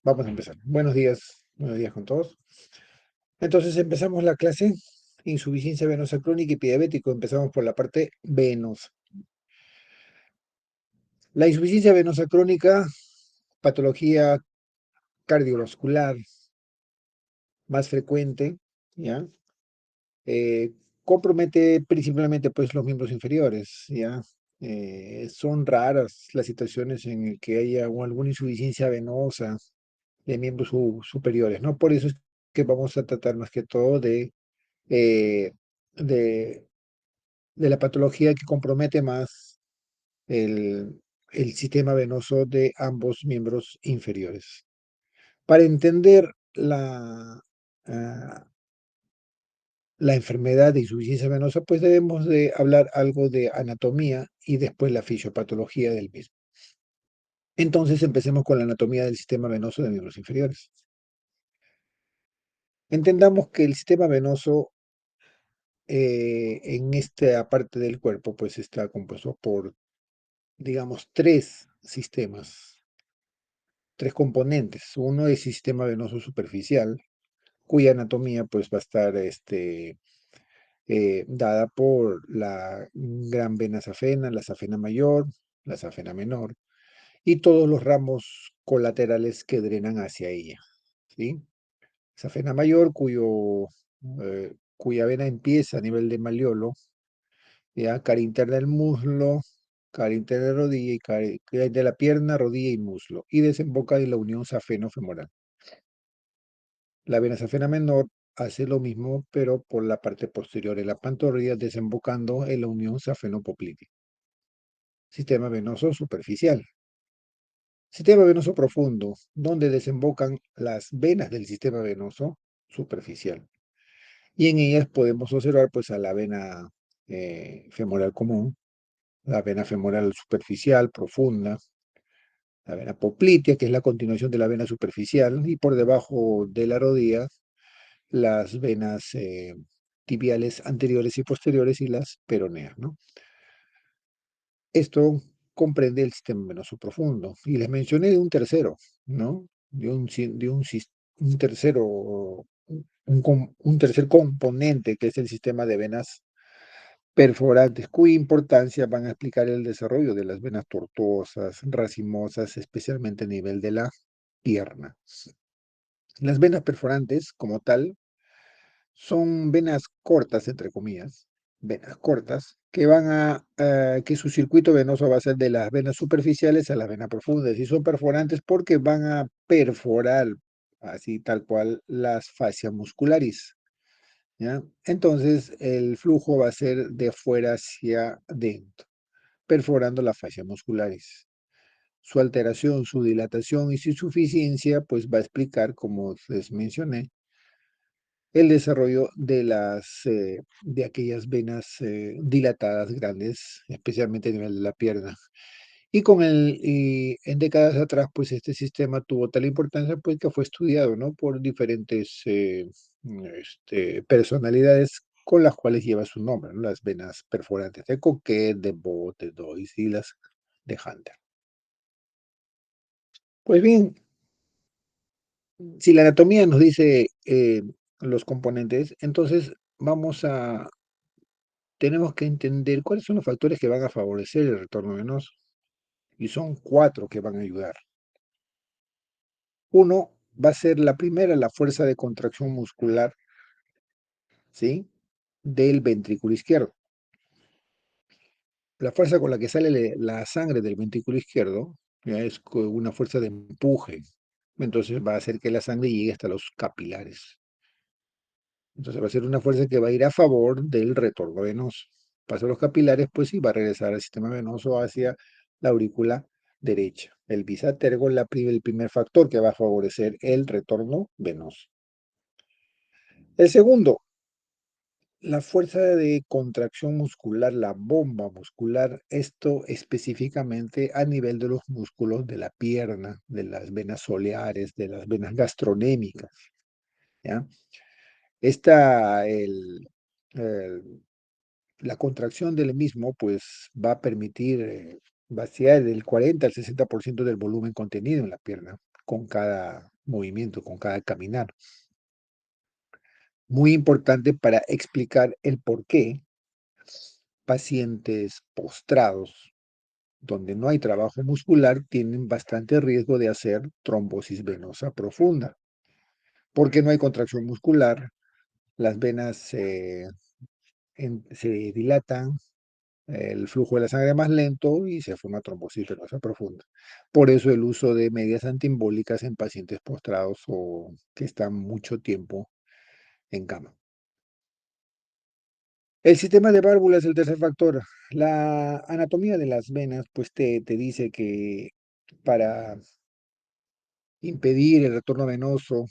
Vamos a empezar. Buenos días con todos. Entonces empezamos la clase, insuficiencia venosa crónica y diabético. Empezamos por la parte venosa. La insuficiencia venosa crónica, patología cardiovascular más frecuente, ¿ya? Eh, Compromete principalmente pues los miembros inferiores, ¿ya? Son raras las situaciones en las que haya alguna insuficiencia venosa de miembros superiores, ¿no? Por eso es que vamos a tratar más que todo eh, de, de la patología que compromete más el sistema venoso de ambos miembros inferiores. Para entender ah, la enfermedad de insuficiencia venosa, pues debemos de hablar algo de anatomía y después la fisiopatología del mismo. Entonces empecemos con la anatomía del sistema venoso de miembros inferiores. Entendamos que el sistema venoso en esta parte del cuerpo pues está compuesto por, digamos, tres sistemas, tres componentes. Uno es el sistema venoso superficial, cuya anatomía pues va a estar dada por la gran vena safena, la safena mayor, la safena menor, y todos los ramos colaterales que drenan hacia ella, ¿sí? Safena mayor, cuya vena empieza a nivel de malleolo, ya, cara interna del muslo, cara interna de rodilla y cara de la pierna, rodilla y muslo, y desemboca en la unión safeno-femoral. La vena safena menor hace lo mismo, pero por la parte posterior de la pantorrilla, desembocando en la unión safeno-poplítea. Sistema venoso superficial. Sistema venoso profundo, donde desembocan las venas del sistema venoso superficial. Y en ellas podemos observar pues a la vena femoral común, la vena femoral superficial, profunda, la vena poplitea, que es la continuación de la vena superficial, y por debajo de la rodilla, las venas tibiales anteriores y posteriores y las peroneas, ¿no? Esto comprende el sistema venoso profundo. Y les mencioné de un tercero, ¿no? Un tercero, un tercer componente, que es el sistema de venas perforantes, cuya importancia van a explicar el desarrollo de las venas tortuosas, racimosas, especialmente a nivel de la pierna. Las venas perforantes, como tal, son venas cortas, entre comillas, venas cortas, que su circuito venoso va a ser de las venas superficiales a las venas profundas, y son perforantes porque van a perforar, así tal cual, las fascias muscularis, ¿ya? Entonces, el flujo va a ser de fuera hacia adentro, perforando las fascias musculares. Su alteración, su dilatación y su insuficiencia, pues va a explicar, como les mencioné, el desarrollo de aquellas venas dilatadas grandes, especialmente a nivel de la pierna. Y en décadas atrás, pues este sistema tuvo tal importancia, pues que fue estudiado, ¿no? Por diferentes personalidades con las cuales lleva su nombre, ¿no? Las venas perforantes de Coquet, de Bot, de Dois y las de Hunter. Pues bien, si la anatomía nos dice los componentes, entonces tenemos que entender cuáles son los factores que van a favorecer el retorno venoso. Y son cuatro que van a ayudar. Uno va a ser la primera, la fuerza de contracción muscular, ¿sí? Del ventrículo izquierdo. La fuerza con la que sale la sangre del ventrículo izquierdo ya es una fuerza de empuje. Entonces va a hacer que la sangre llegue hasta los capilares. Entonces va a ser una fuerza que va a ir a favor del retorno venoso. Pasa los capilares, pues sí, va a regresar al sistema venoso hacia la aurícula derecha. El bisatergo, el primer factor que va a favorecer el retorno venoso. El segundo, la fuerza de contracción muscular, la bomba muscular, esto específicamente a nivel de los músculos de la pierna, de las venas soleares, de las venas gastronémicas, ¿ya? Esta, la contracción del mismo, pues va a permitir vaciar del 40 al 60% del volumen contenido en la pierna con cada movimiento, con cada caminar. Muy importante para explicar el por qué pacientes postrados donde no hay trabajo muscular tienen bastante riesgo de hacer trombosis venosa profunda, porque no hay contracción muscular, las venas se dilatan, el flujo de la sangre es más lento y se forma trombosis venosa profunda. Por eso el uso de medias antiembólicas en pacientes postrados o que están mucho tiempo en cama. El sistema de válvulas es el tercer factor. La anatomía de las venas, pues te dice que para impedir el retorno venoso,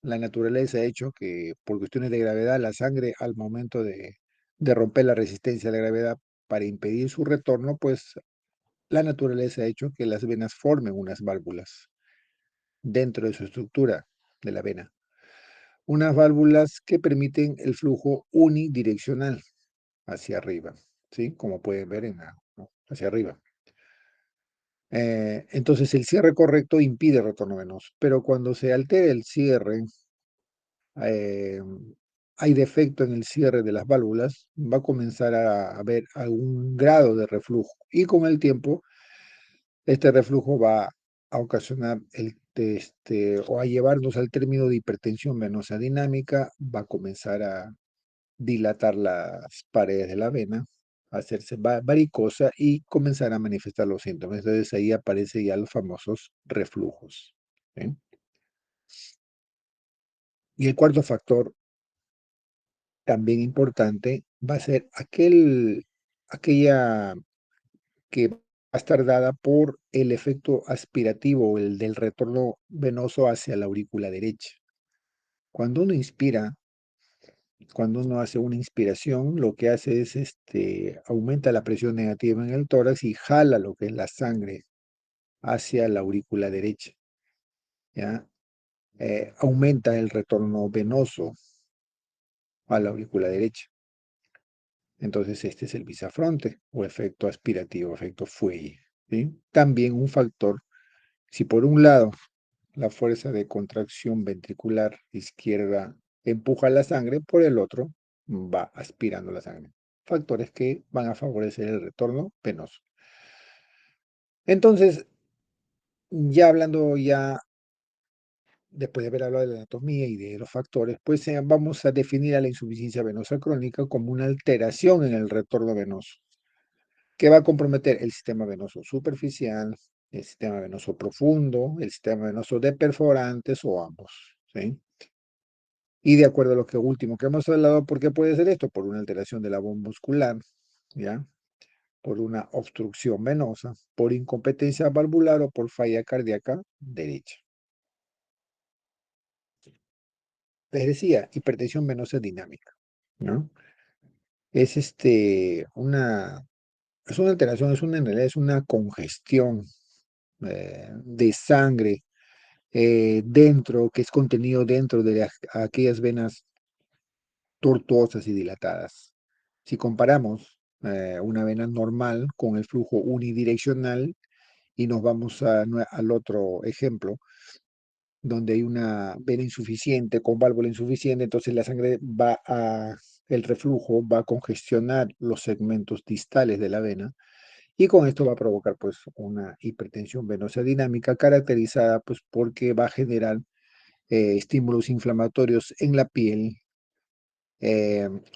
la naturaleza ha hecho que por cuestiones de gravedad, la sangre al momento de romper la resistencia a la gravedad para impedir su retorno, pues la naturaleza ha hecho que las venas formen unas válvulas dentro de su estructura de la vena. Unas válvulas que permiten el flujo unidireccional hacia arriba, ¿sí? Como pueden ver ¿no? Hacia arriba. Entonces el cierre correcto impide el retorno venoso, pero cuando se altera el cierre, eh, hay defecto en el cierre de las válvulas, va a comenzar a haber algún grado de reflujo y con el tiempo este reflujo va a ocasionar o a llevarnos al término de hipertensión venosa dinámica, va a comenzar a dilatar las paredes de la vena, hacerse varicosa y comenzar a manifestar los síntomas. Entonces ahí aparecen ya los famosos reflujos. ¿Sí? Y el cuarto factor, también importante, va a ser aquella que va a estar dada por el efecto aspirativo, el del retorno venoso hacia la aurícula derecha. Cuando uno inspira, cuando uno hace una inspiración, lo que hace es aumenta la presión negativa en el tórax y jala lo que es la sangre hacia la aurícula derecha. ¿Ya? Aumenta el retorno venoso a la aurícula derecha. Entonces, este es el bisafronte o efecto aspirativo, efecto fuelle. ¿Sí? También un factor, si por un lado la fuerza de contracción ventricular izquierda empuja la sangre, por el otro va aspirando la sangre. Factores que van a favorecer el retorno venoso. Entonces, ya hablando después de haber hablado de la anatomía y de los factores, pues vamos a definir a la insuficiencia venosa crónica como una alteración en el retorno venoso, que va a comprometer el sistema venoso superficial, el sistema venoso profundo, el sistema venoso de perforantes o ambos. ¿Sí? Y de acuerdo a lo que último que hemos hablado, ¿por qué puede ser esto? Por una alteración de la voz muscular, ¿ya? Por una obstrucción venosa, por incompetencia valvular o por falla cardíaca derecha. Les decía, hipertensión venosa dinámica, ¿no? Es es una alteración, en realidad es una congestión de sangre que es contenido dentro de aquellas venas tortuosas y dilatadas. Si comparamos una vena normal con el flujo unidireccional y nos vamos al otro ejemplo, donde hay una vena insuficiente con válvula insuficiente, entonces el reflujo va a congestionar los segmentos distales de la vena y con esto va a provocar pues una hipertensión venosa dinámica caracterizada pues porque va a generar estímulos inflamatorios en la piel,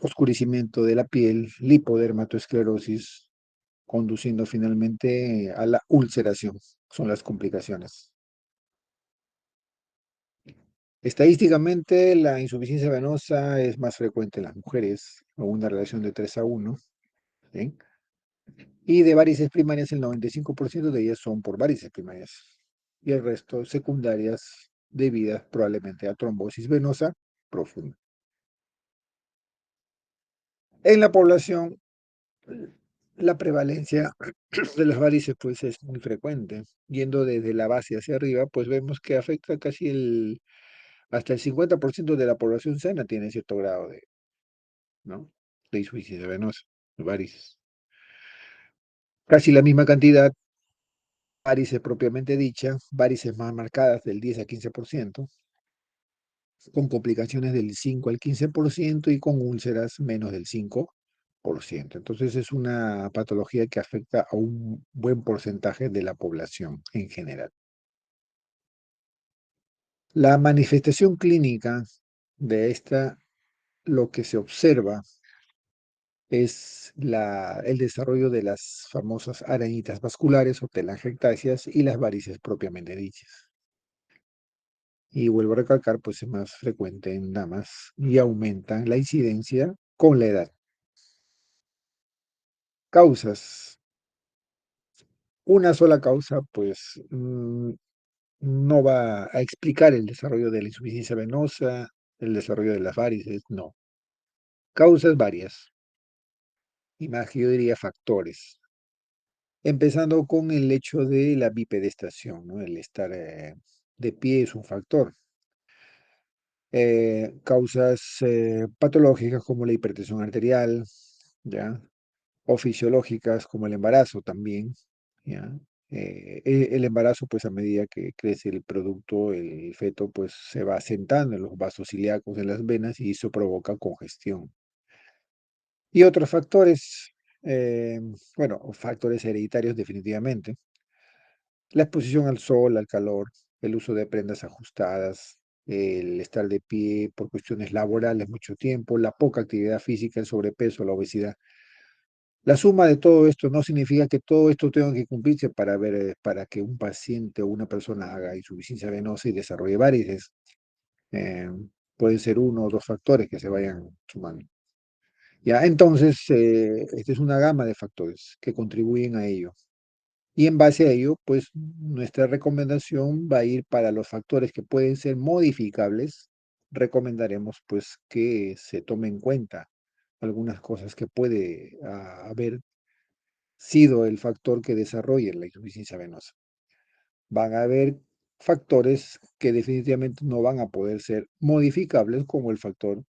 oscurecimiento de la piel, lipodermatoesclerosis, conduciendo finalmente a la ulceración. Son las complicaciones. Estadísticamente, la insuficiencia venosa es más frecuente en las mujeres, con una relación de 3 a 1. ¿Sí? Y de varices primarias, el 95% de ellas son por varices primarias. Y el resto secundarias debidas probablemente a trombosis venosa profunda. En la población, la prevalencia de las varices pues es muy frecuente. Yendo desde la base hacia arriba, pues vemos que afecta hasta el 50% de la población sana tiene cierto grado ¿no? De insuficiencia venosa, varices. Casi la misma cantidad varices propiamente dicha, varices más marcadas del 10 a 15%, con complicaciones del 5 al 15% y con úlceras menos del 5%. Entonces es una patología que afecta a un buen porcentaje de la población en general. La manifestación clínica de esta, lo que se observa es el desarrollo de las famosas arañitas vasculares o telangiectasias y las varices propiamente dichas. Y vuelvo a recalcar, pues es más frecuente en damas y aumenta la incidencia con la edad. Causas. Una sola causa, pues no va a explicar el desarrollo de la insuficiencia venosa, el desarrollo de las varices, no. Causas varias, y más que yo diría factores. Empezando con el hecho de la bipedestación, ¿no? El estar de pie es un factor. Causas patológicas como la hipertensión arterial, ¿ya? O fisiológicas como el embarazo también, ¿ya? El embarazo, pues a medida que crece el producto, el feto, pues se va asentando en los vasos ilíacos, en las venas, y eso provoca congestión. Y otros factores, eh, bueno, factores hereditarios definitivamente. La exposición al sol, al calor, el uso de prendas ajustadas, el estar de pie por cuestiones laborales mucho tiempo, la poca actividad física, el sobrepeso, la obesidad. La suma de todo esto no significa que todo esto tenga que cumplirse para ver, para que un paciente o una persona haga insuficiencia venosa y desarrolle varices. Eh, Pueden ser uno o dos factores que se vayan sumando. Ya, entonces, esta es una gama de factores que contribuyen a ello. Y en base a ello, pues nuestra recomendación va a ir para los factores que pueden ser modificables. Recomendaremos pues que se tome en cuenta algunas cosas que puede haber sido el factor que desarrolle la insuficiencia venosa. Van a haber factores que definitivamente no van a poder ser modificables como el factor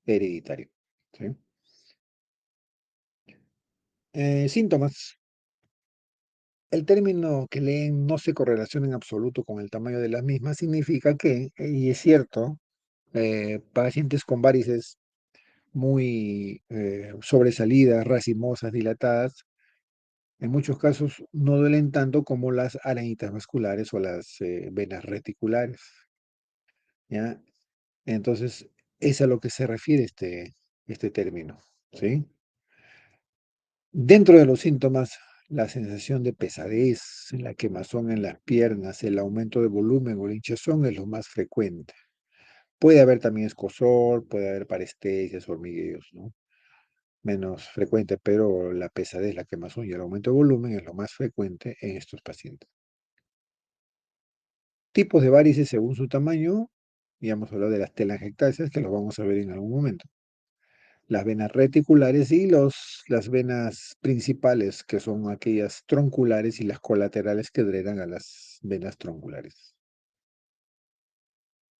hereditario. ¿Sí? Síntomas. El término que leen no se correlaciona en absoluto con el tamaño de las mismas significa que, y es cierto, pacientes con varices muy sobresalidas, racimosas, dilatadas, en muchos casos no duelen tanto como las arañitas vasculares o las venas reticulares, ¿ya? Entonces, es a lo que se refiere este término, ¿sí? Dentro de los síntomas, la sensación de pesadez, la quemazón en las piernas, el aumento de volumen o la hinchazón es lo más frecuente. Puede haber también escozor, puede haber parestesias, hormigueos, ¿no? Menos frecuente, pero la pesadez, la quemazón y el aumento de volumen es lo más frecuente en estos pacientes. Tipos de varices según su tamaño, ya hemos hablado de las telangiectasias, que los vamos a ver en algún momento. Las venas reticulares y las venas principales, que son aquellas tronculares y las colaterales que drenan a las venas tronculares.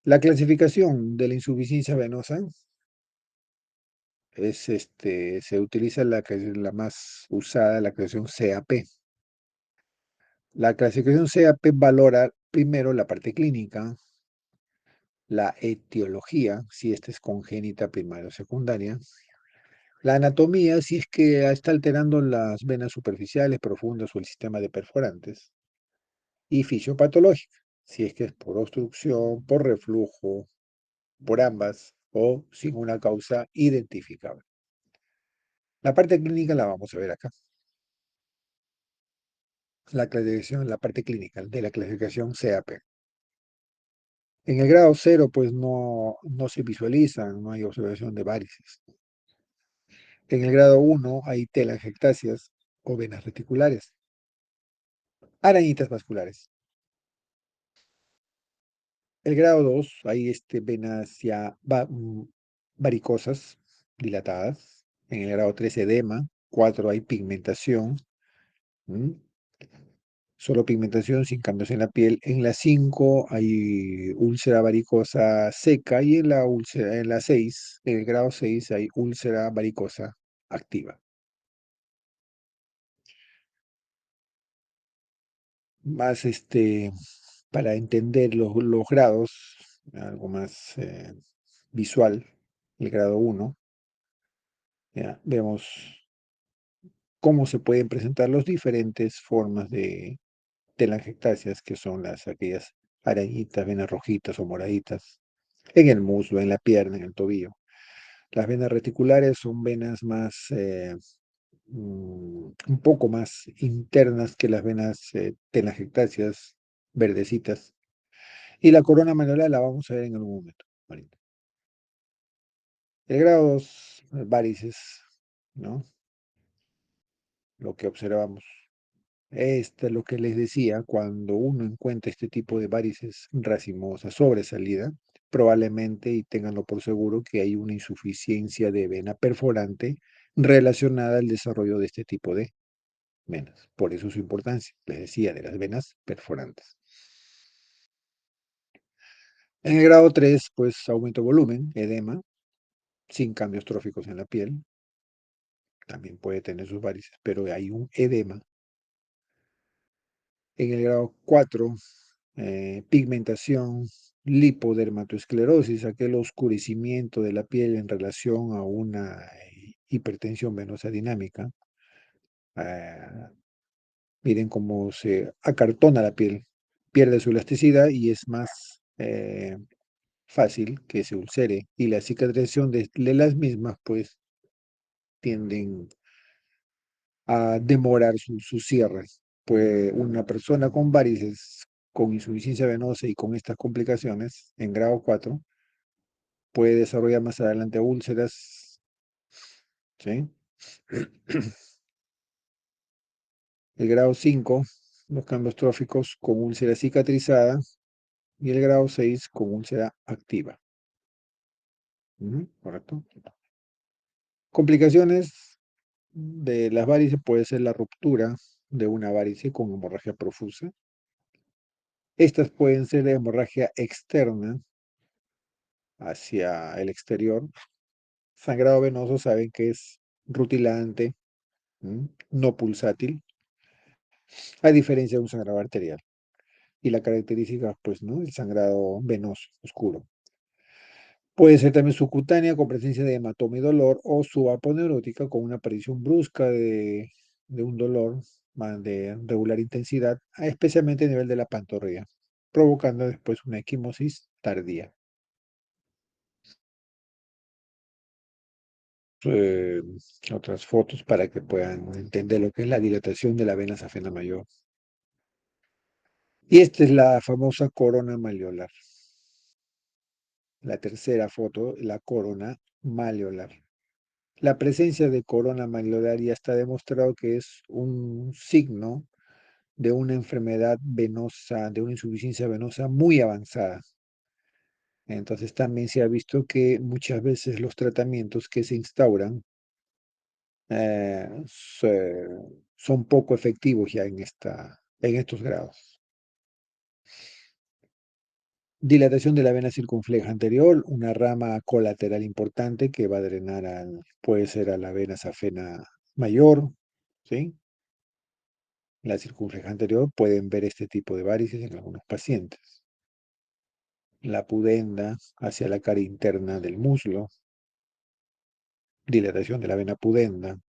La clasificación de la insuficiencia venosa es se utiliza que es la más usada, la clasificación CAP. La clasificación CAP valora primero la parte clínica, la etiología, si esta es congénita, primaria o secundaria, la anatomía, si es que está alterando las venas superficiales, profundas o el sistema de perforantes. Y fisiopatológica, si es que es por obstrucción, por reflujo, por ambas o sin una causa identificable. La parte clínica la vamos a ver acá. La clasificación, la parte clínica de la clasificación CAP. En el grado 0, pues no se visualizan, no hay observación de varices. En el grado 1 hay telangiectasias o venas reticulares, arañitas vasculares. El grado 2 hay venas ya varicosas, dilatadas. En el grado 3 edema. 4 hay pigmentación. Solo pigmentación sin cambios en la piel. En la 5 hay úlcera varicosa seca y en la 6, en el grado 6 hay úlcera varicosa activa. más para entender los grados, algo más visual, el grado uno. Ya, vemos cómo se pueden presentar las diferentes formas de telangiectasias, que son aquellas arañitas, venas rojitas o moraditas, en el muslo, en la pierna, en el tobillo. Las venas reticulares son venas más, un poco más internas que las venas telangiectasias verdecitas. Y la corona manular la vamos a ver en algún momento. Ahorita. El grado 2, varices, ¿no? Lo que observamos. Esto es lo que les decía, cuando uno encuentra este tipo de varices racimosas sobresalida, probablemente, y ténganlo por seguro, que hay una insuficiencia de vena perforante relacionada al desarrollo de este tipo de venas. Por eso su importancia, les decía, de las venas perforantes. En el grado 3, pues aumento de volumen, edema, sin cambios tróficos en la piel. También puede tener sus varices, pero hay un edema. En el grado 4, pigmentación, lipodermatoesclerosis, aquel oscurecimiento de la piel en relación a una hipertensión venosa dinámica. Ah, miren cómo se acartona la piel, pierde su elasticidad y es más fácil que se ulcere. Y la cicatrización de las mismas, pues, tienden a demorar su cierre. Pues una persona con varices, con insuficiencia venosa y con estas complicaciones en grado 4 puede desarrollar más adelante úlceras, ¿sí? El grado 5, los cambios tróficos con úlcera cicatrizada, y el grado 6 con úlcera activa. ¿Correcto? Complicaciones de las varices puede ser la ruptura de una varice con hemorragia profusa. Estas pueden ser de hemorragia externa hacia el exterior. Sangrado venoso saben que es rutilante, no pulsátil, a diferencia de un sangrado arterial. Y la característica, pues, ¿no? El sangrado venoso, oscuro. Puede ser también subcutánea con presencia de hematoma y dolor, o subaponeurótica con una aparición brusca de un dolor de regular intensidad, especialmente a nivel de la pantorrilla, provocando después una equimosis tardía. eh, Otras fotos para que puedan entender lo que es la dilatación de la vena safena mayor. Y esta es la famosa corona malleolar. La tercera foto, la corona malleolar. La presencia de corona malleolar ya está demostrado que es un signo de una enfermedad venosa, de una insuficiencia venosa muy avanzada. Entonces también se ha visto que muchas veces los tratamientos que se instauran son poco efectivos ya en estos grados. Dilatación de la vena circunfleja anterior, una rama colateral importante que va a drenar puede ser a la vena safena mayor, ¿sí? La circunfleja anterior pueden ver este tipo de varices en algunos pacientes. La pudenda hacia la cara interna del muslo, dilatación de la vena pudenda.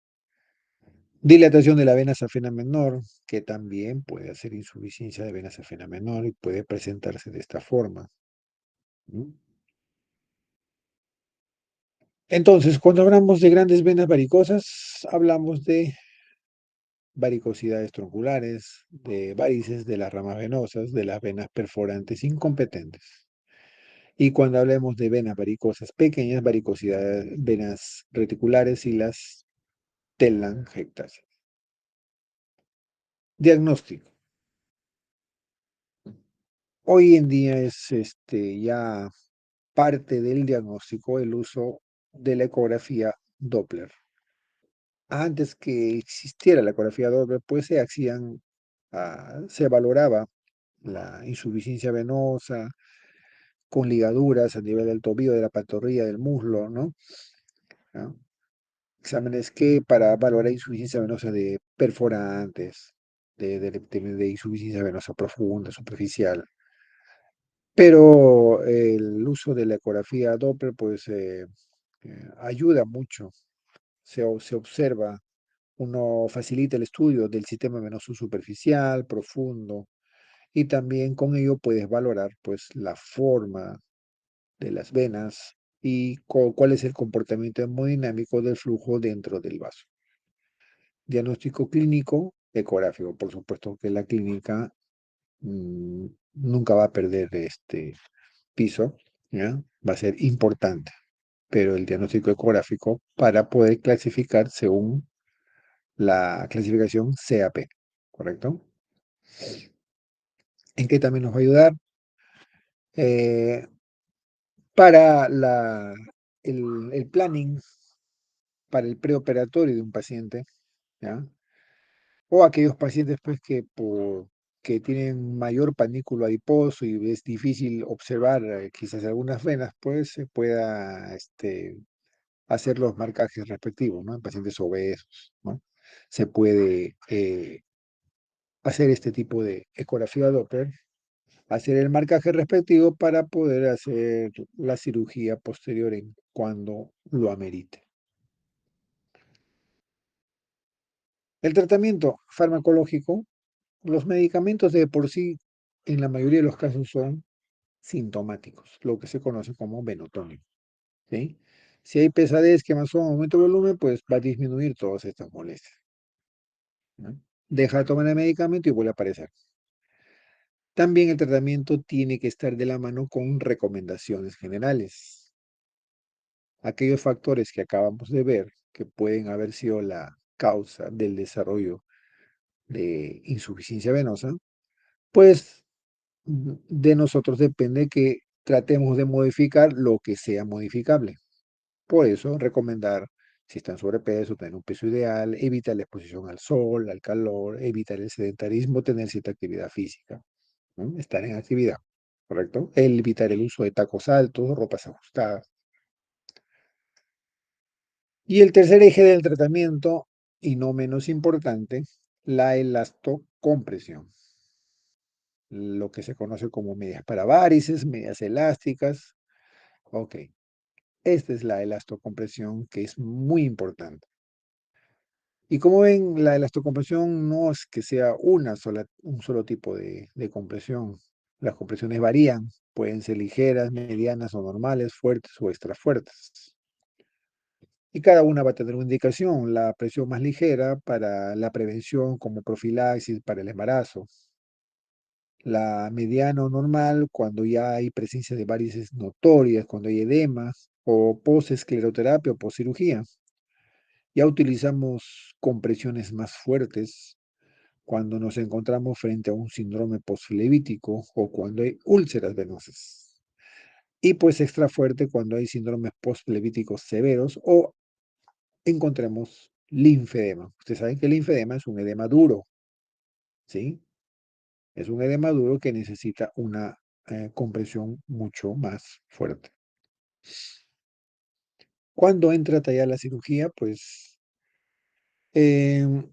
Dilatación de la vena safena menor, que también puede hacer insuficiencia de vena safena menor y puede presentarse de esta forma. Entonces, cuando hablamos de grandes venas varicosas, hablamos de varicosidades tronculares, de varices de las ramas venosas, de las venas perforantes incompetentes. Y cuando hablemos de venas varicosas pequeñas, varicosidades, venas reticulares y las telangiectasias. Diagnóstico. Hoy en día es ya parte del diagnóstico el uso de la ecografía Doppler. Antes que existiera la ecografía Doppler, pues se valoraba la insuficiencia venosa con ligaduras a nivel del tobillo, de la pantorrilla, del muslo, ¿no? Exámenes que para valorar insuficiencia venosa de perforantes, de insuficiencia venosa profunda, superficial. Pero el uso de la ecografía Doppler, pues, ayuda mucho. Se observa, uno facilita el estudio del sistema venoso superficial, profundo, y también con ello puedes valorar, pues, la forma de las venas y cuál es el comportamiento hemodinámico del flujo dentro del vaso. Diagnóstico clínico, ecográfico. Por supuesto que la clínica nunca va a perder este piso, ¿ya? Va a ser importante, pero el diagnóstico ecográfico para poder clasificar según la clasificación CAP, ¿correcto? ¿En qué también nos va a ayudar? Eh, para el planning, para el preoperatorio de un paciente, ¿ya? O aquellos pacientes pues, que tienen mayor panículo adiposo y es difícil observar quizás algunas venas, pues se pueda hacer los marcajes respectivos, ¿no? En pacientes obesos, ¿no? Se puede hacer este tipo de ecografía Doppler, hacer el marcaje respectivo para poder hacer la cirugía posterior en cuando lo amerite. El tratamiento farmacológico, los medicamentos de por sí, en la mayoría de los casos son sintomáticos, lo que se conoce como venotónico, ¿sí? Si hay pesadez, quemazón, aumento de volumen, pues va a disminuir todas estas molestias, ¿no? Deja de tomar el medicamento y vuelve a aparecer. También el tratamiento tiene que estar de la mano con recomendaciones generales. Aquellos factores que acabamos de ver que pueden haber sido la causa del desarrollo de insuficiencia venosa, pues de nosotros depende que tratemos de modificar lo que sea modificable. Por eso, recomendar, si están sobrepeso, tener un peso ideal, evitar la exposición al sol, al calor, evitar el sedentarismo, tener cierta actividad física, ¿no? Estar en actividad, ¿correcto? Evitar el uso de tacos altos, ropas ajustadas. Y el tercer eje del tratamiento, y no menos importante, la elastocompresión, lo que se conoce como medias para varices, medias elásticas. Ok, esta es la elastocompresión que es muy importante. Y como ven, la elastocompresión no es que sea un solo tipo de compresión. Las compresiones varían, pueden ser ligeras, medianas o normales, fuertes o extra fuertes. Y cada una va a tener una indicación, la presión más ligera para la prevención como profilaxis para el embarazo, la mediana o normal cuando ya hay presencia de varices notorias, cuando hay edemas o posescleroterapia o poscirugía. Ya utilizamos compresiones más fuertes cuando nos encontramos frente a un síndrome posflevítico o cuando hay úlceras venosas. Y pues extra fuerte cuando hay síndromes postflevíticos severos o encontremos linfedema. Ustedes saben que el linfedema es un edema duro, ¿sí? Es un edema duro que necesita una compresión mucho más fuerte. Cuando entra a tallar la cirugía, pues em,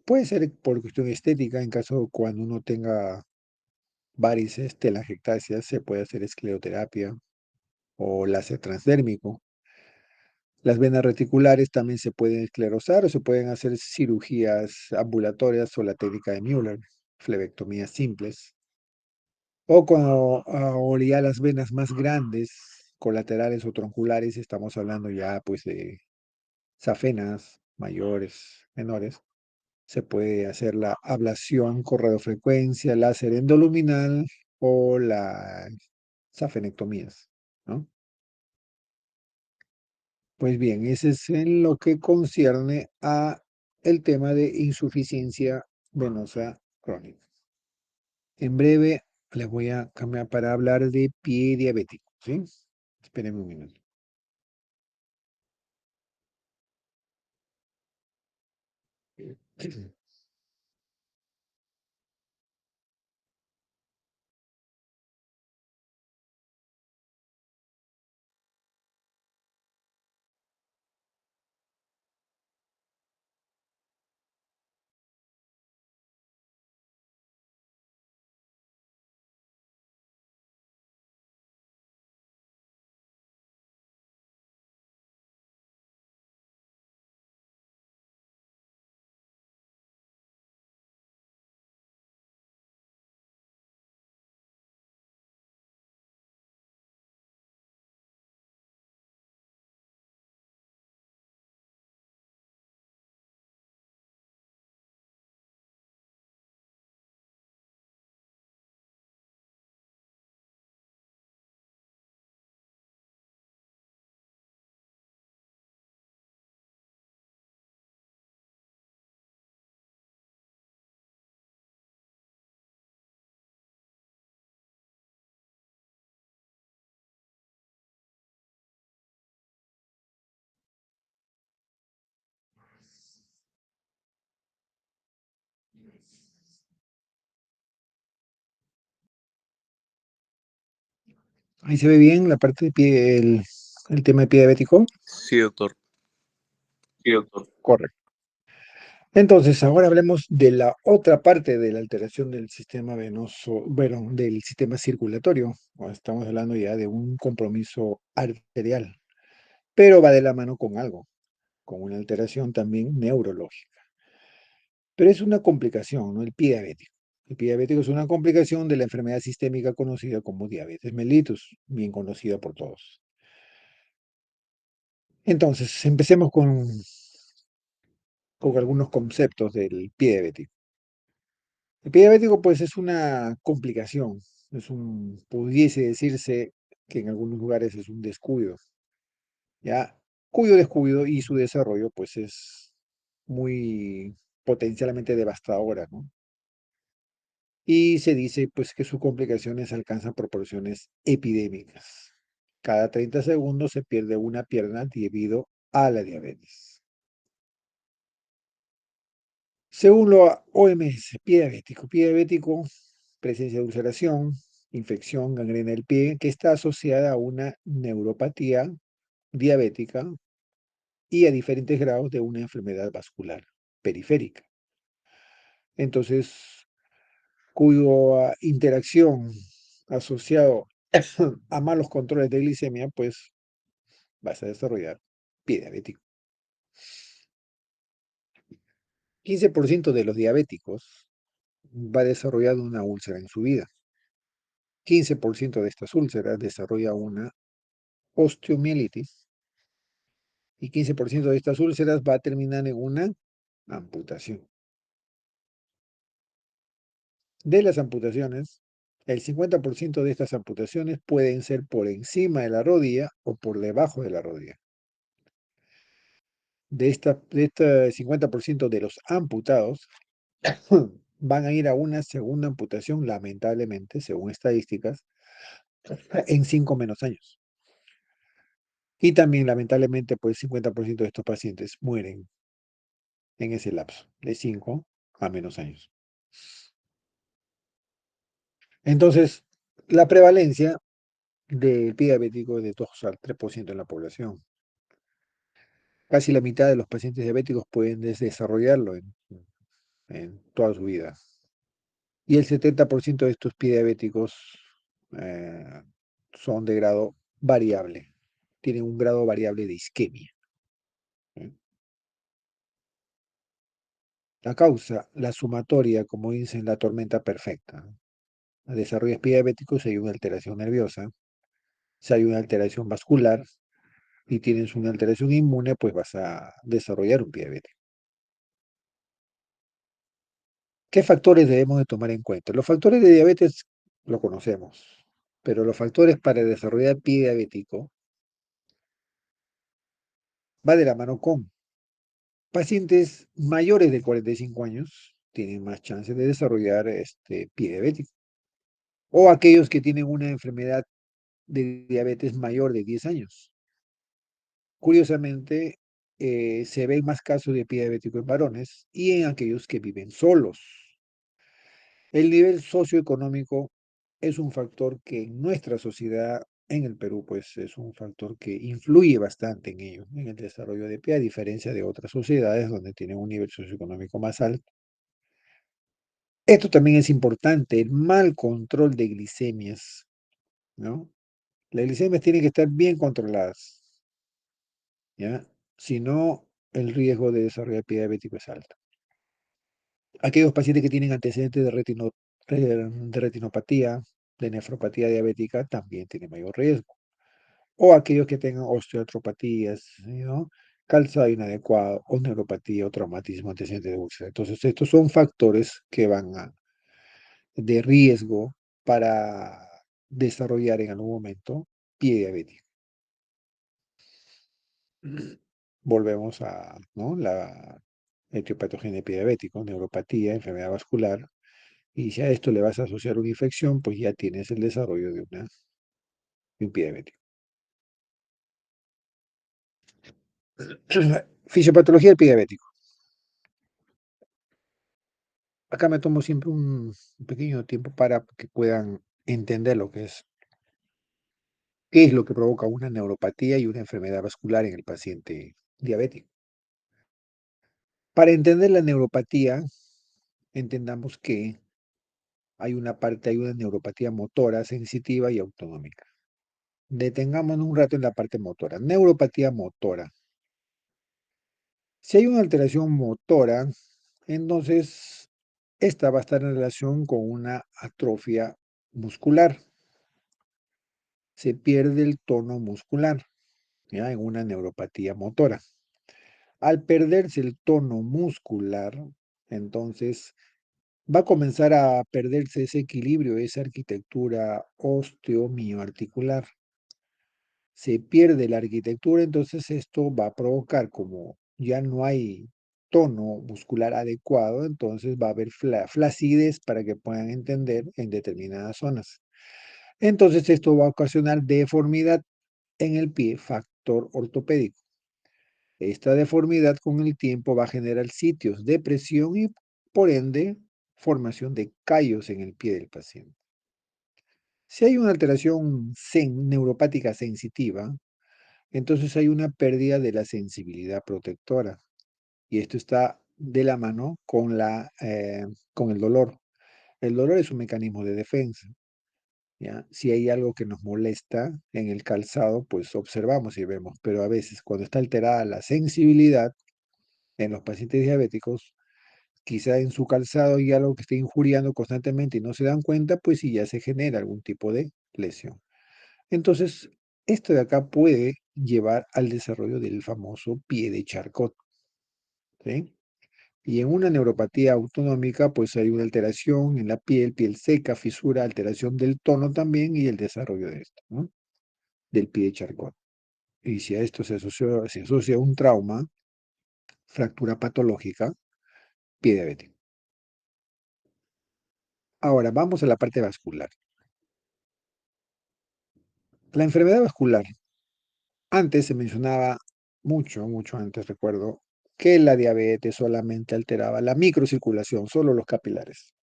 puede ser por cuestión estética, en caso cuando uno tenga varices, telangiectasias, se puede hacer escleroterapia o láser transdérmico. Las venas reticulares también se pueden esclerosar o se pueden hacer cirugías ambulatorias o la técnica de Müller, flebectomías simples. O cuando ahora ya las venas más grandes, colaterales o tronculares, estamos hablando ya pues de safenas mayores, menores, se puede hacer la ablación con radiofrecuencia, láser endoluminal o las safenectomías, ¿no? Pues bien, ese es en lo que concierne a el tema de insuficiencia venosa crónica. En breve les voy a cambiar para hablar de pie diabético, ¿sí? Espérenme un minuto. Ahí se ve bien la parte de pie, el tema de pie diabético. Sí, doctor. Sí, doctor. Correcto. Entonces, ahora hablemos de la otra parte de la alteración del sistema venoso, bueno, del sistema circulatorio. Estamos hablando ya de un compromiso arterial, pero va de la mano con algo, con una alteración también neurológica. Pero es una complicación, ¿no? El pie diabético. El pie diabético es una complicación de la enfermedad sistémica conocida como diabetes mellitus, bien conocida por todos. Entonces, empecemos con algunos conceptos del pie diabético. El pie diabético, pues, es una complicación, pudiese decirse que en algunos lugares es un descuido, ¿ya? Cuyo descuido y su desarrollo, pues, es muy potencialmente devastadora, ¿no? Y se dice, pues, que sus complicaciones alcanzan proporciones epidémicas. Cada 30 segundos se pierde una pierna debido a la diabetes. Según la OMS, pie diabético, presencia de ulceración, infección, gangrena del pie, que está asociada a una neuropatía diabética y a diferentes grados de una enfermedad vascular periférica. Entonces, cuya interacción asociado a malos controles de glicemia, pues vas a desarrollar pie diabético. 15% de los diabéticos va a desarrollar una úlcera en su vida. 15% de estas úlceras desarrolla una osteomielitis y 15% de estas úlceras va a terminar en una amputación. De las amputaciones, el 50% de estas amputaciones pueden ser por encima de la rodilla o por debajo de la rodilla. De este 50% de los amputados van a ir a una segunda amputación, lamentablemente, según estadísticas, en 5 menos años. Y también, lamentablemente, pues 50% de estos pacientes mueren en ese lapso, de 5 a menos años. Entonces, la prevalencia del pie diabético es de 2 al 3% en la población. Casi la mitad de los pacientes diabéticos pueden desarrollarlo en toda su vida. Y el 70% de estos pie diabéticos eh, son de grado variable, tienen un grado variable de isquemia. ¿Eh? La causa, la sumatoria, como dicen, la tormenta perfecta. Desarrollas pie diabético si hay una alteración nerviosa, si hay una alteración vascular y tienes una alteración inmune, pues vas a desarrollar un pie diabético. ¿Qué factores debemos de tomar en cuenta? Los factores de diabetes lo conocemos, pero los factores para desarrollar pie diabético va de la mano con pacientes mayores de 45 años tienen más chances de desarrollar pie diabético. O aquellos que tienen una enfermedad de diabetes mayor de 10 años. Curiosamente, se ven más casos de pie diabético en varones y en aquellos que viven solos. El nivel socioeconómico es un factor que en nuestra sociedad, en el Perú, pues es un factor que influye bastante en ello, en el desarrollo de pie, a diferencia de otras sociedades donde tienen un nivel socioeconómico más alto. Esto también es importante, el mal control de glicemias, ¿no? Las glicemias tienen que estar bien controladas, ¿ya? Si no, el riesgo de desarrollar pie diabético es alto. Aquellos pacientes que tienen antecedentes de retinopatía, de nefropatía diabética, también tienen mayor riesgo. O aquellos que tengan osteoartropatías, ¿no? Calzado inadecuado, o neuropatía, o traumatismo antecedente de úlcera. Entonces, estos son factores que van de riesgo para desarrollar en algún momento pie diabético. Volvemos a, ¿no? La etiopatogenia de pie diabético, neuropatía, enfermedad vascular, y si a esto le vas a asociar una infección, pues ya tienes el desarrollo de un pie diabético. Fisiopatología del pie diabético. Acá me tomo siempre un pequeño tiempo para que puedan entender lo que es, qué es lo que provoca una neuropatía y una enfermedad vascular en el paciente diabético. Para entender la neuropatía, entendamos que hay una neuropatía motora, sensitiva y autonómica. Detengámonos un rato en la parte motora. Neuropatía motora. Si hay una alteración motora, entonces esta va a estar en relación con una atrofia muscular. Se pierde el tono muscular, ¿ya? En una neuropatía motora. Al perderse el tono muscular, entonces va a comenzar a perderse ese equilibrio, esa arquitectura osteomioarticular. Se pierde la arquitectura, entonces esto va a provocar, como ya no hay tono muscular adecuado, entonces va a haber flacidez para que puedan entender en determinadas zonas. Entonces esto va a ocasionar deformidad en el pie, factor ortopédico. Esta deformidad con el tiempo va a generar sitios de presión y por ende formación de callos en el pie del paciente. Si hay una alteración neuropática sensitiva, entonces hay una pérdida de la sensibilidad protectora y esto está de la mano con el dolor. El dolor es un mecanismo de defensa, ¿ya? Si hay algo que nos molesta en el calzado, pues observamos y vemos, pero a veces cuando está alterada la sensibilidad en los pacientes diabéticos, quizá en su calzado hay algo que esté injuriando constantemente y no se dan cuenta, pues sí ya se genera algún tipo de lesión. Entonces, esto de acá puede llevar al desarrollo del famoso pie de Charcot, ¿sí? Y en una neuropatía autonómica, pues hay una alteración en la piel, piel seca, fisura, alteración del tono también y el desarrollo de esto, ¿no? Del pie de Charcot. Y si a esto se asocia un trauma, fractura patológica, pie diabético. Ahora, vamos a la parte vascular. La enfermedad vascular. Antes se mencionaba mucho antes, recuerdo, que la diabetes solamente alteraba la microcirculación, solo los capilares.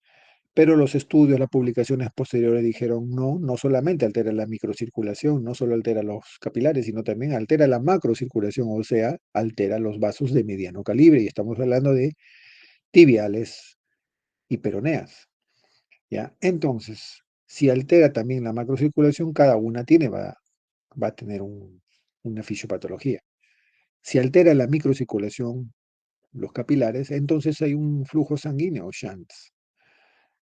Pero los estudios, las publicaciones posteriores dijeron no, no solamente altera la microcirculación, no solo altera los capilares, sino también altera la macrocirculación, o sea, altera los vasos de mediano calibre. Y estamos hablando de tibiales y peroneas, ¿ya? Entonces, si altera también la macrocirculación, cada una va a tener una fisiopatología. Si altera la microcirculación, los capilares, entonces hay un flujo sanguíneo, shunts.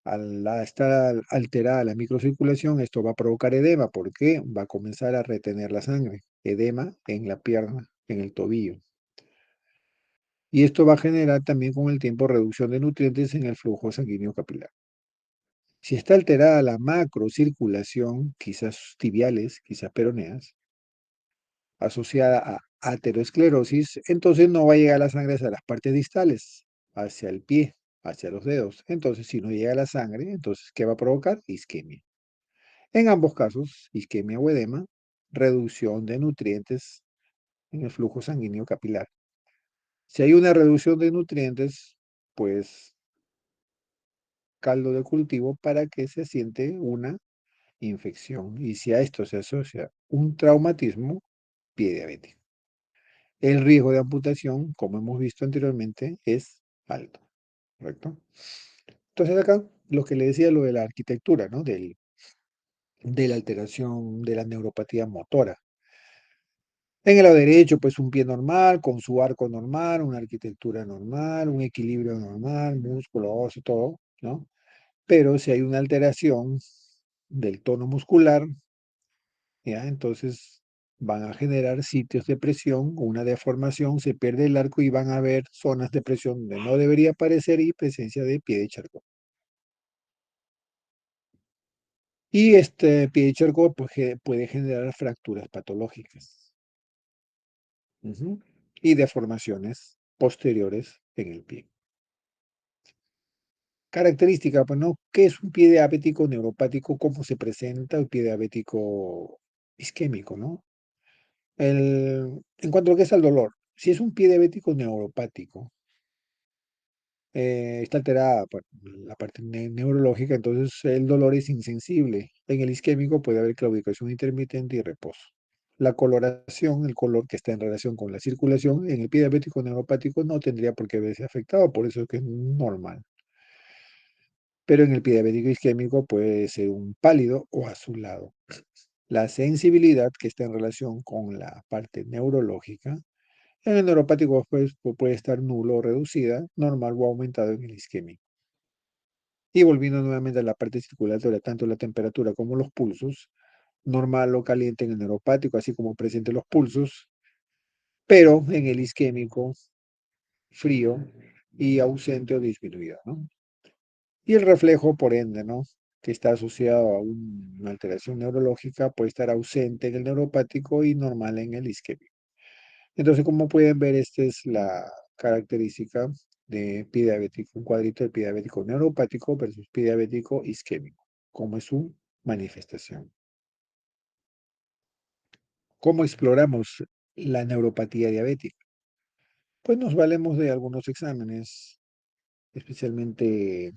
Al estar alterada la microcirculación, esto va a provocar edema, porque va a comenzar a retener la sangre, edema en la pierna, en el tobillo. Y esto va a generar también con el tiempo reducción de nutrientes en el flujo sanguíneo capilar. Si está alterada la macrocirculación, quizás tibiales, quizás peroneas, asociada a aterosclerosis, entonces no va a llegar la sangre hacia las partes distales, hacia el pie, hacia los dedos. Entonces, si no llega la sangre, entonces, ¿qué va a provocar? Isquemia. En ambos casos, isquemia o edema, reducción de nutrientes en el flujo sanguíneo capilar. Si hay una reducción de nutrientes, pues caldo de cultivo para que se siente una infección. Y si a esto se asocia un traumatismo, pie diabético. El riesgo de amputación, como hemos visto anteriormente, es alto, ¿correcto? Entonces acá lo que le decía, lo de la arquitectura, ¿no? De la alteración de la neuropatía motora. En el lado derecho, pues un pie normal, con su arco normal, una arquitectura normal, un equilibrio normal, músculo, óseo, todo, ¿no? Pero si hay una alteración del tono muscular, ¿ya? Entonces van a generar sitios de presión, una deformación, se pierde el arco y van a haber zonas de presión donde no debería aparecer y presencia de pie de charco. Y este pie de charco pues, puede generar fracturas patológicas, ujú, y deformaciones posteriores en el pie. Característica, pues, ¿no? ¿Qué es un pie diabético neuropático? ¿Cómo se presenta el pie diabético isquémico, no? En cuanto a lo que es el dolor, si es un pie diabético neuropático, está alterada por la parte neurológica, entonces el dolor es insensible. En el isquémico puede haber claudicación intermitente y reposo. La coloración, el color que está en relación con la circulación, en el pie diabético neuropático no tendría por qué verse afectado, por eso es que es normal. Pero en el pie diabético isquémico puede ser un pálido o azulado. La sensibilidad que está en relación con la parte neurológica, en el neuropático pues, puede estar nulo o reducida, normal o aumentado en el isquémico. Y volviendo nuevamente a la parte circulatoria, tanto la temperatura como los pulsos, normal o caliente en el neuropático, así como presente los pulsos, pero en el isquémico, frío y ausente o disminuido, ¿no? Y el reflejo, por ende, ¿no? Que está asociado a una alteración neurológica, puede estar ausente en el neuropático y normal en el isquémico. Entonces, como pueden ver, esta es la característica de pie diabético, un cuadrito de pie diabético neuropático versus pie diabético isquémico, como es su manifestación. ¿Cómo exploramos la neuropatía diabética? Pues nos valemos de algunos exámenes, especialmente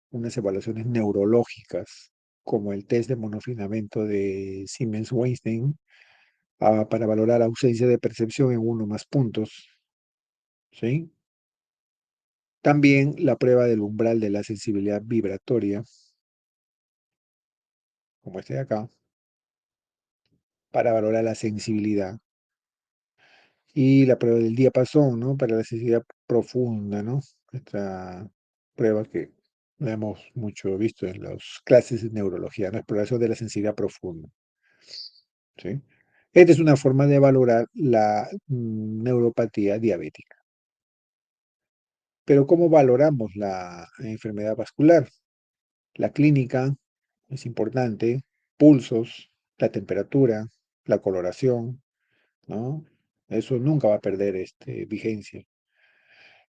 unas evaluaciones neurológicas, como el test de monofilamento de Siemens-Weinstein, para valorar ausencia de percepción en uno o más puntos, ¿sí? También la prueba del umbral de la sensibilidad vibratoria, como este de acá, para valorar la sensibilidad. Y la prueba del diapasón, ¿no? Para la sensibilidad profunda, ¿no? Esta prueba que la hemos mucho visto en las clases de neurología, ¿no? Exploración de la sensibilidad profunda, ¿sí? Esta es una forma de valorar la neuropatía diabética. Pero ¿cómo valoramos la enfermedad vascular? La clínica es importante, pulsos, la temperatura, la coloración, ¿no? Eso nunca va a perder vigencia.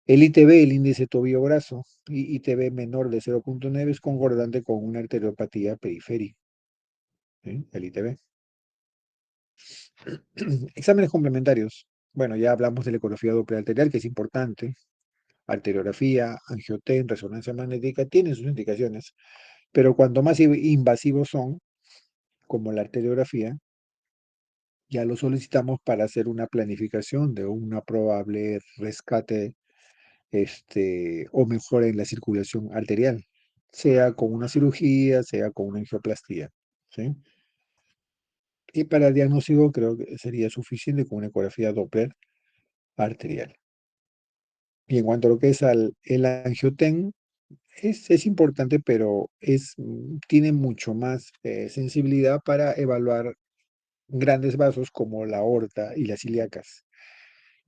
El ITB, el índice tobillo-brazo, y ITB menor de 0,9 es concordante con una arteriopatía periférica, ¿sí? El ITB. Exámenes complementarios. Bueno, ya hablamos de la ecografía doppler arterial, que es importante. Arteriografía, angioten, resonancia magnética, tienen sus indicaciones, pero cuanto más invasivos son, como la arteriografía, ya lo solicitamos para hacer una planificación de una probable rescate o mejora en la circulación arterial, sea con una cirugía, sea con una angioplastía, ¿sí? Y para el diagnóstico creo que sería suficiente con una ecografía Doppler arterial. Y en cuanto a lo que es el angioten, es importante, pero tiene mucho más sensibilidad para evaluar grandes vasos como la aorta y las ilíacas.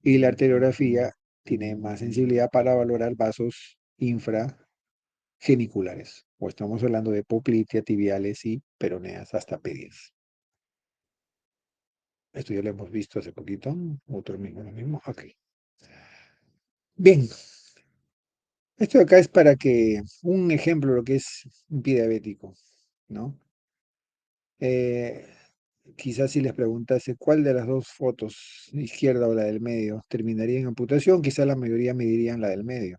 Y la arteriografía tiene más sensibilidad para valorar vasos infrageniculares. O estamos hablando de poplitea, tibiales y peroneas hasta P10. Esto ya lo hemos visto hace poquito. Otro mismo, lo mismo. Ok. Bien. Esto de acá es para que un ejemplo de lo que es un pie diabético, ¿no? Eh, Quizás si les preguntase cuál de las dos fotos, la izquierda o la del medio, terminaría en amputación, quizás la mayoría me dirían la del medio.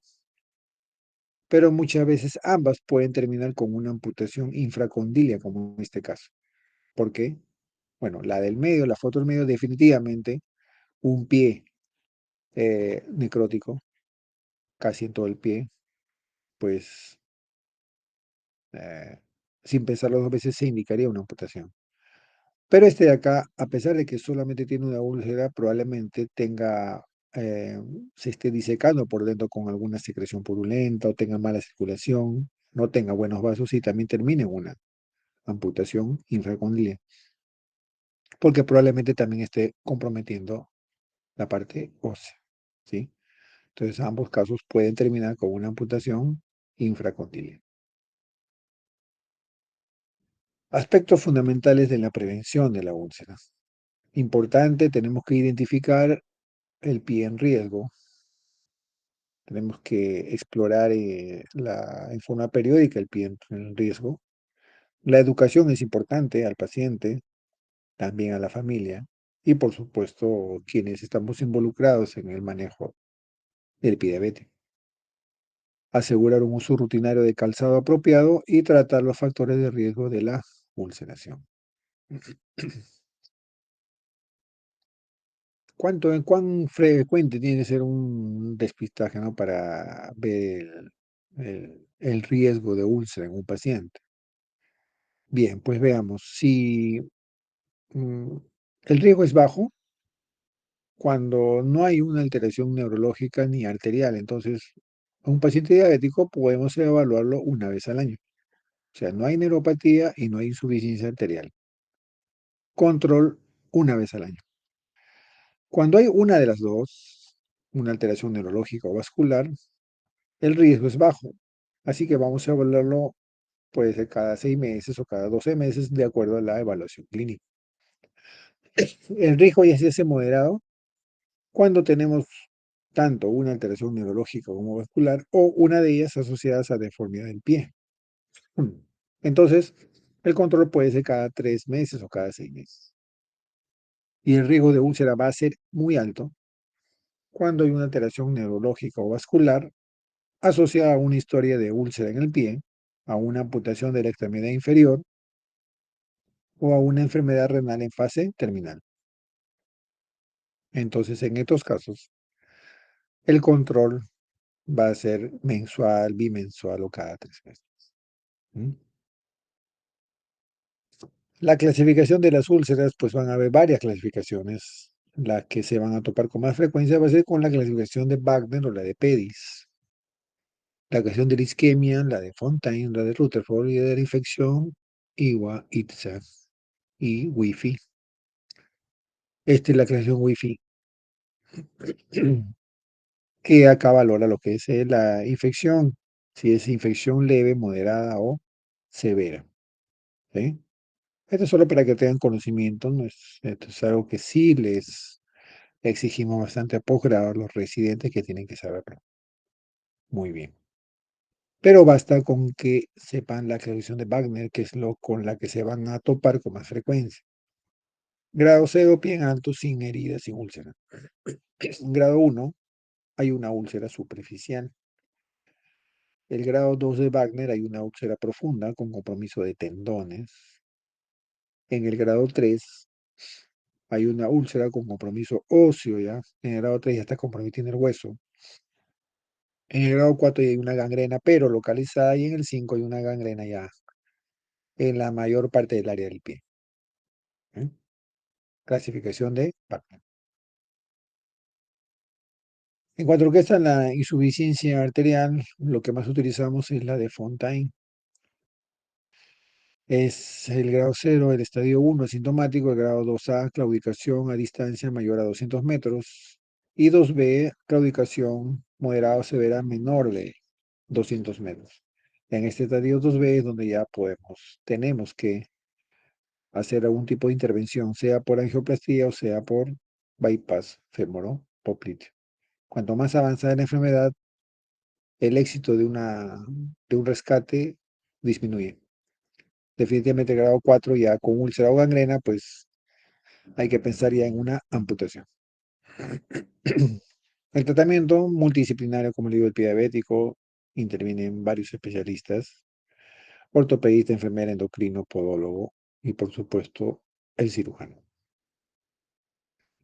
Pero muchas veces ambas pueden terminar con una amputación infracondilia, como en este caso. ¿Por qué? Bueno, la del medio, la foto del medio, definitivamente un pie necrótico, casi en todo el pie, pues eh, sin pensarlo dos veces se indicaría una amputación. Pero este de acá, a pesar de que solamente tiene una úlcera, probablemente eh, se esté disecando por dentro con alguna secreción purulenta o tenga mala circulación, no tenga buenos vasos y también termine en una amputación infracondilia, porque probablemente también esté comprometiendo la parte ósea, ¿sí? Entonces, ambos casos pueden terminar con una amputación infracondilia. Aspectos fundamentales de la prevención de la úlcera. Importante, tenemos que identificar el pie en riesgo. Tenemos que explorar en forma periódica el pie en riesgo. La educación es importante al paciente, también a la familia y, por supuesto, quienes estamos involucrados en el manejo del pie diabético. asegurar un uso rutinario de calzado apropiado y tratar los factores de riesgo de la ulceración. ¿Cuán frecuente tiene que ser un despistaje, ¿no? Para ver el riesgo de úlcera en un paciente? Bien, pues veamos. Si mm, el riesgo es bajo, cuando no hay una alteración neurológica ni arterial, entonces a un paciente diabético podemos evaluarlo una vez al año. O sea, no hay neuropatía y no hay insuficiencia arterial. Control una vez al año. Cuando hay una de las dos, una alteración neurológica o vascular, el riesgo es bajo. Así que vamos a evaluarlo, puede ser cada 6 meses o cada 12 meses, de acuerdo a la evaluación clínica. El riesgo ya se hace moderado cuando tenemos tanto una alteración neurológica como vascular o una de ellas asociadas a deformidad del pie. Entonces, el control puede ser cada 3 meses o cada 6 meses. Y el riesgo de úlcera va a ser muy alto cuando hay una alteración neurológica o vascular asociada a una historia de úlcera en el pie, a una amputación de la extremidad inferior o a una enfermedad renal en fase terminal. Entonces, en estos casos, el control va a ser mensual, bimensual o cada 3 meses. ¿Mm? La clasificación de las úlceras, pues van a haber varias clasificaciones. La que se van a topar con más frecuencia va a ser con la clasificación de Wagner o la de PEDIS. La clasificación de la isquemia, la de Fontaine, la de Rutherford y de la infección, IWA, ITSA y Wi-Fi. Esta es la clasificación Wi-Fi, que acá valora lo que es la infección, si es infección leve, moderada o severa. ¿Sí? Esto es solo para que tengan conocimiento, ¿no? Esto es algo que sí les exigimos bastante a posgrado a los residentes que tienen que saberlo. Muy bien. Pero basta con que sepan la clasificación de Wagner, que es lo con la que se van a topar con más frecuencia. Grado 0, bien alto, sin heridas, sin úlcera. Grado 1, hay una úlcera superficial. El grado 2 de Wagner hay una úlcera profunda con compromiso de tendones. En el grado 3 hay una úlcera con compromiso óseo ya. En el grado 3 ya está comprometiendo el hueso. En el grado 4 ya hay una gangrena, pero localizada, y en el 5 hay una gangrena ya en la mayor parte del área del pie. ¿Eh? Clasificación de Wagner. En cuanto a lo que es la insuficiencia arterial, lo que más utilizamos es la de Fontaine. Es el grado 0, el estadio 1 asintomático, el grado 2A, claudicación a distancia mayor a 200 metros, y 2B, claudicación moderada o severa menor de 200 metros. En este estadio 2B es donde ya tenemos que hacer algún tipo de intervención, sea por angioplastía o sea por bypass femoropopliteo. Cuanto más avanzada la enfermedad, el éxito de un rescate disminuye. Definitivamente grado 4 ya con úlcera o gangrena, pues hay que pensar ya en una amputación. El tratamiento multidisciplinario, como le digo, el pie diabético, intervienen varios especialistas, ortopedista, enfermera, endocrino, podólogo y por supuesto el cirujano.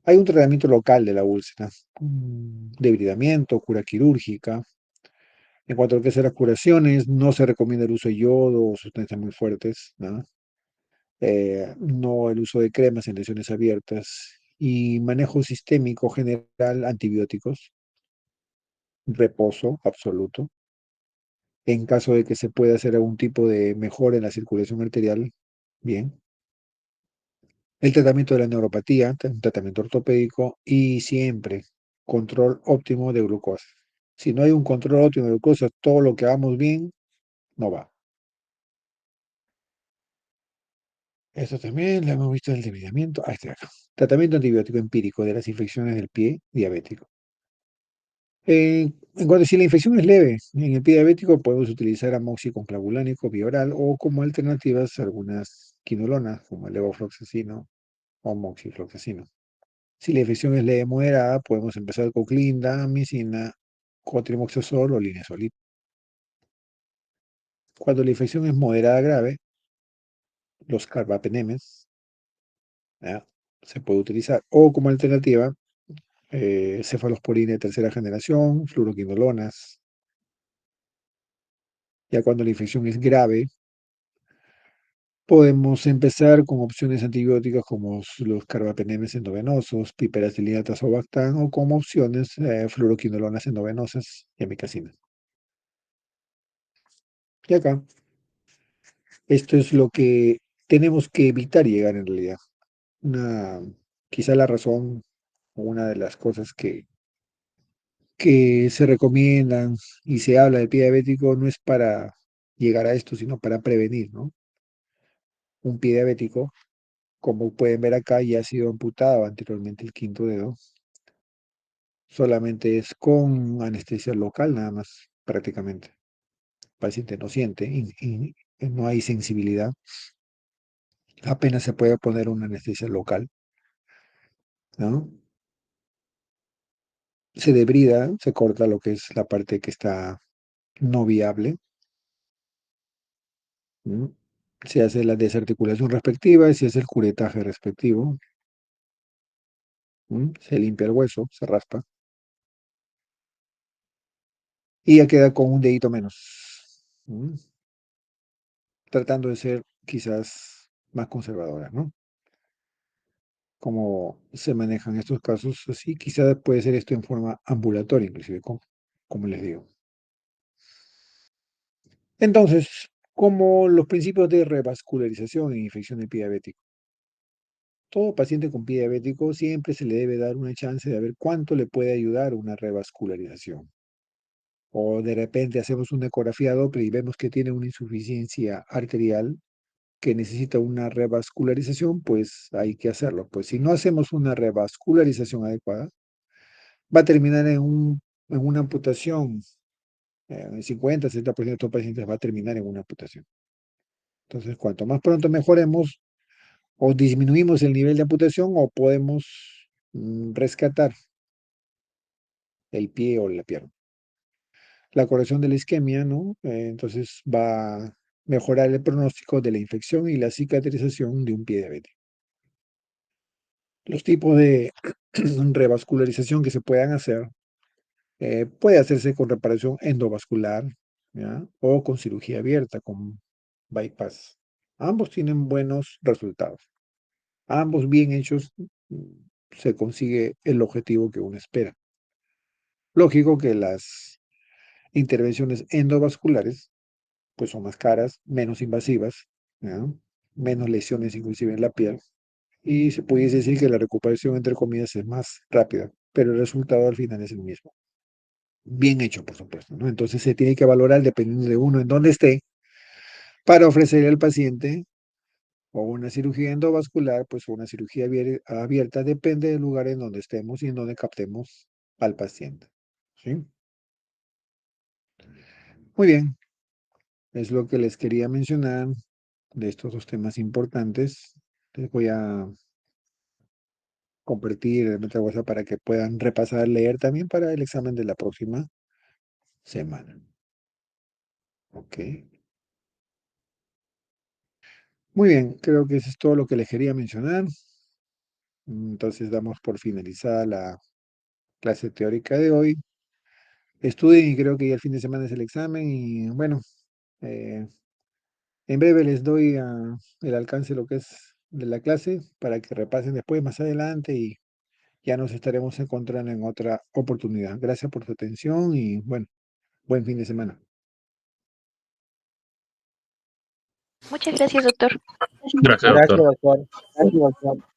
Hay un tratamiento local de la úlcera, debridamiento, cura quirúrgica. En cuanto a lo que son las curaciones, no se recomienda el uso de yodo o sustancias muy fuertes, ¿no? No el uso de cremas en lesiones abiertas y manejo sistémico general, antibióticos, reposo absoluto. En caso de que se pueda hacer algún tipo de mejora en la circulación arterial, bien. El tratamiento de la neuropatía, un tratamiento ortopédico y siempre control óptimo de glucosa. Si no hay un control óptimo de glucosa, todo lo que hagamos bien no va. Esto también lo hemos visto en el debridamiento. Ah, este de acá. Tratamiento antibiótico empírico de las infecciones del pie diabético. En cuanto a si la infección es leve, en el pie diabético podemos utilizar amoxiclavulánico bioral o como alternativas algunas quinolonas como el levofloxacino o moxifloxacino. Si la infección es leve moderada, podemos empezar con clindamicina, cotrimoxazol o linezolid. Cuando la infección es moderada grave, los carbapenemes, ¿ya?, se puede utilizar. O como alternativa, cefalosporina de tercera generación, fluoroquinolonas. Ya cuando la infección es grave, podemos empezar con opciones antibióticas como los carbapenemes endovenosos, piperacilina tazobactam, o como opciones fluoroquinolonas endovenosas y amikacina. Y acá, esto es lo que tenemos que evitar llegar en realidad. Quizá la razón o una de las cosas que se recomiendan y se habla del pie diabético no es para llegar a esto, sino para prevenir, ¿no? Un pie diabético, como pueden ver acá, ya ha sido amputado anteriormente el quinto dedo. Solamente es con anestesia local, nada más, prácticamente. El paciente no siente, no hay sensibilidad. Apenas se puede poner una anestesia local, ¿no? Se debrida, se corta lo que es la parte que está no viable. ¿M? Se hace la desarticulación respectiva y se hace el curetaje respectivo. Se limpia el hueso, se raspa. Y ya queda con un dedito menos. Tratando de ser quizás más conservadora, ¿no? Cómo se manejan estos casos así. Quizás puede ser esto en forma ambulatoria, inclusive, como les digo. Entonces, como los principios de revascularización en infección del pie diabético. Todo paciente con pie diabético siempre se le debe dar una chance de ver cuánto le puede ayudar una revascularización. O de repente hacemos una ecografía Doppler y vemos que tiene una insuficiencia arterial que necesita una revascularización, pues hay que hacerlo. Pues si no hacemos una revascularización adecuada, va a terminar en una amputación. El 50-60% de estos pacientes va a terminar en una amputación. Entonces, cuanto más pronto mejoremos, o disminuimos el nivel de amputación, o podemos rescatar el pie o la pierna. La corrección de la isquemia, ¿no? Entonces va a mejorar el pronóstico de la infección y la cicatrización de un pie diabético. Los tipos de revascularización que se puedan hacer, puede hacerse con reparación endovascular, ¿ya?, o con cirugía abierta, con bypass. Ambos tienen buenos resultados. Ambos bien hechos, se consigue el objetivo que uno espera. Lógico que las intervenciones endovasculares pues son más caras, menos invasivas, ¿ya?, menos lesiones inclusive en la piel, y se pudiese decir que la recuperación, entre comillas, es más rápida, pero el resultado al final es el mismo. Bien hecho, por supuesto, ¿no? Entonces se tiene que valorar dependiendo de uno en dónde esté, para ofrecerle al paciente o una cirugía endovascular, pues o una cirugía abierta, depende del lugar en donde estemos y en donde captemos al paciente, ¿sí? Muy bien, es lo que les quería mencionar de estos dos temas importantes. Les voy a compartir el WhatsApp para que puedan repasar, leer también para el examen de la próxima semana. Ok. Muy bien, creo que eso es todo lo que les quería mencionar. Entonces damos por finalizada la clase teórica de hoy. Estudien y creo que ya el fin de semana es el examen y bueno, eh, en breve les doy el alcance de lo que es de la clase para que repasen después más adelante y ya nos estaremos encontrando en otra oportunidad. Gracias por su atención y bueno, buen fin de semana. Muchas gracias, doctor. Gracias, Gracias, doctor. doctor.